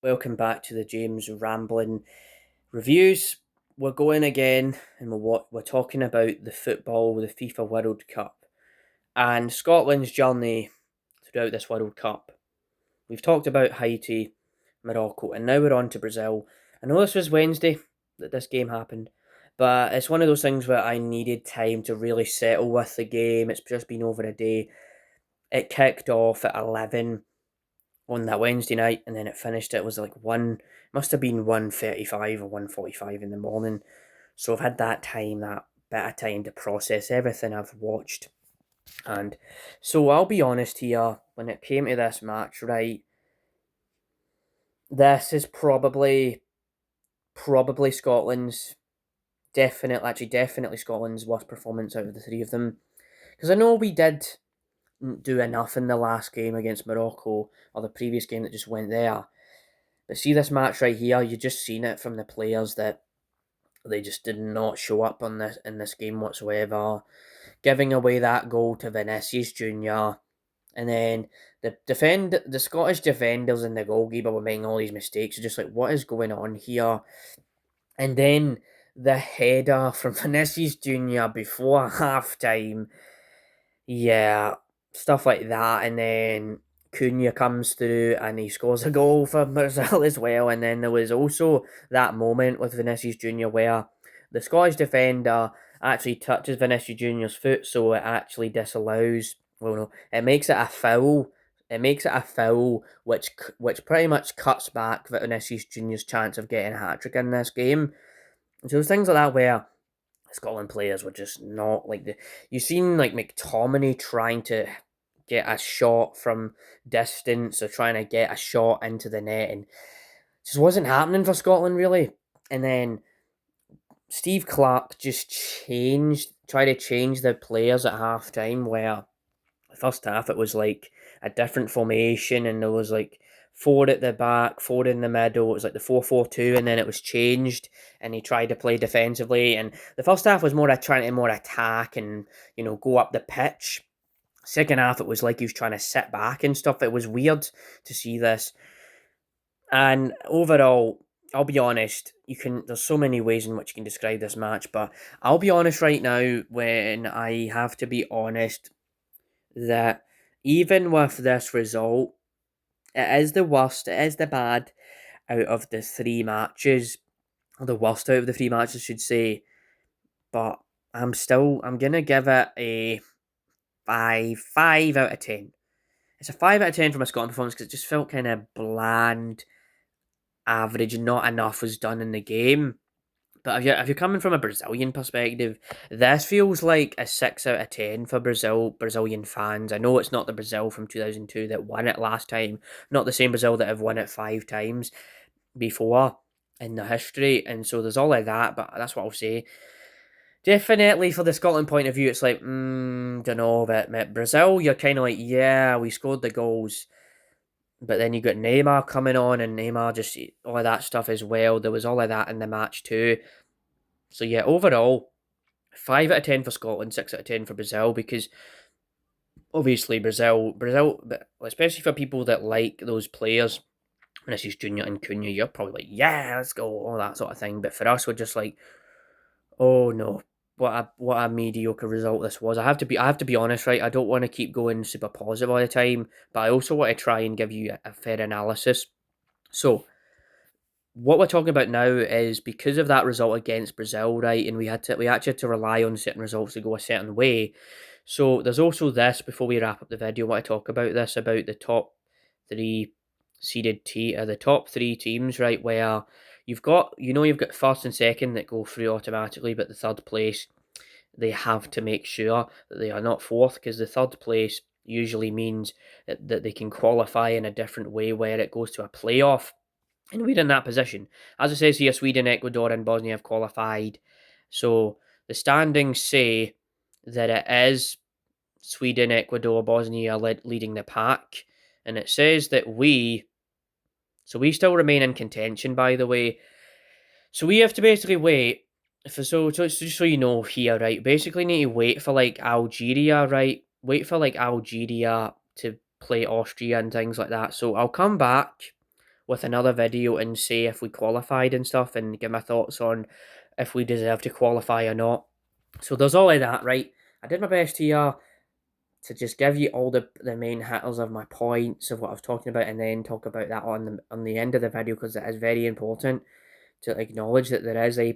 Welcome back to the James Rambling Reviews. We're going again and we're talking about the football, the FIFA World Cup, and Scotland's journey throughout this World Cup. We've talked about Haiti, Morocco, and now we're on to Brazil. I know this was Wednesday that this game happened, but it's one of those things where I needed time to really settle with the game. It's just been over a day. It kicked off at 11 on that Wednesday night, and then it finished. It was like must have been 1:35 or 1:45 in the morning. So I've had that bit of time to process everything I've watched, and so I'll be honest here. When it came to this match, right, this is probably Scotland's definitely Scotland's worst performance out of the three of them. Because I know we did do enough in the last game against Morocco or the previous game that just went there. But see this match right here, you just seen it from the players that they just did not show up on this in this game whatsoever. Giving away that goal to Vinicius Junior, and then the Scottish defenders and the goalkeeper were making all these mistakes. You're just like, what is going on here? And then the header from Vinicius Junior before half time. Yeah, stuff like that, and then Cunha comes through and he scores a goal for Brazil as well. And then there was also that moment with Vinicius Junior where the Scottish defender actually touches Vinicius Junior's foot, so it actually disallows. Well, no, it makes it a foul. It makes it a foul, which pretty much cuts back Vinicius Junior's chance of getting a hat trick in this game. So there's things like that where Scotland players were just not like the. You seen like McTominay trying to get a shot from distance or trying to get a shot into the net, and it just wasn't happening for Scotland really. And then Steve Clark just tried to change the players at half time, where the first half it was like a different formation, and there was like four at the back, four in the middle. It was like the 4-4-2, and then it was changed, and he tried to play defensively. And the first half was more trying to more attack and go up the pitch. Second half, it was like he was trying to sit back and stuff. It was weird to see this. And overall, I'll be honest, there's so many ways in which you can describe this match, but I'll be honest right now when I have to be honest that even with this result, it is the worst, it is the bad out of the three matches, or the worst out of the three matches, I should say. But I'm gonna give it a 5 out of 10. It's a 5 out of 10 for my Scotland performance because it just felt kind of bland, average, and not enough was done in the game. But if you're coming from a Brazilian perspective, this feels like a 6 out of 10 for Brazilian fans. I know it's not the Brazil from 2002 that won it last time, not the same Brazil that have won it 5 times before in the history, and so there's all of that, but that's what I'll say. Definitely for the Scotland point of view, it's like, don't know, but Brazil, you're kind of like, yeah, we scored the goals, but then you got Neymar coming on, and Neymar just, all of that stuff as well. There was all of that in the match too. So yeah, overall, 5 out of 10 for Scotland, 6 out of 10 for Brazil, because obviously Brazil, but especially for people that like those players, Vinicius Junior and Cunha, you're probably like, yeah, let's go, all that sort of thing. But for us, we're just like, oh no, what a mediocre result this was. I have to be honest, right? I don't want to keep going super positive all the time, but I also want to try and give you a fair analysis. So what we're talking about now is because of that result against Brazil, right? And we actually had to rely on certain results to go a certain way. So there's also this before we wrap up the video. I want to talk about this about the top three the top three teams, right? Where you've got first and second that go through automatically, but the third place they have to make sure that they are not fourth, because the third place usually means that they can qualify in a different way where it goes to a playoff. And we're in that position. As it says here, Sweden, Ecuador, and Bosnia have qualified. So the standings say that it is Sweden, Ecuador, Bosnia leading the pack. And it says that we still remain in contention, by the way. So we have to basically wait. So just so you know here, right? Basically need to wait for like Algeria, right? Wait for like Algeria to play Austria and things like that. So I'll come back with another video and say if we qualified and stuff, and give my thoughts on if we deserve to qualify or not. So there's all of that, right? I did my best here to just give you all the main hitters of my points of what I was talking about, and then talk about that on the end of the video, because it is very important to acknowledge that there's a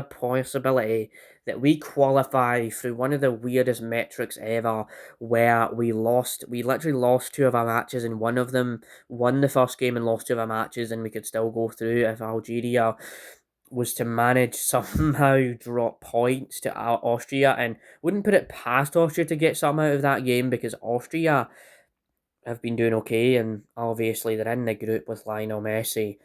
possibility that we qualify through one of the weirdest metrics ever, where we literally lost two of our matches, and one of them won the first game and lost two of our matches, and we could still go through if Algeria was to manage somehow drop points to Austria, and wouldn't put it past Austria to get something out of that game, because Austria have been doing okay, and obviously they're in the group with Lionel Messi,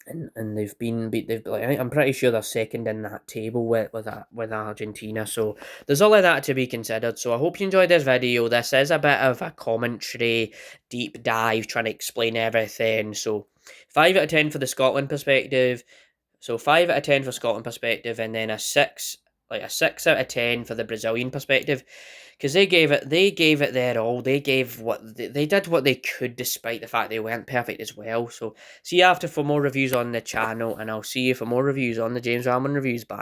and they've been beat. They've like, I'm pretty sure they're second in that table with Argentina. So there's all of that to be considered. So I hope you enjoyed this video. This is a bit of a commentary deep dive, trying to explain everything. So 5 out of 10 for the Scotland perspective. So 5 out of 10 for Scotland perspective, and then a 6 out of 10 for the Brazilian perspective, because they gave it their all. They did what they could, despite the fact they weren't perfect as well. So see you after for more reviews on the channel, and I'll see you for more reviews on the James Rahman Reviews. Bye.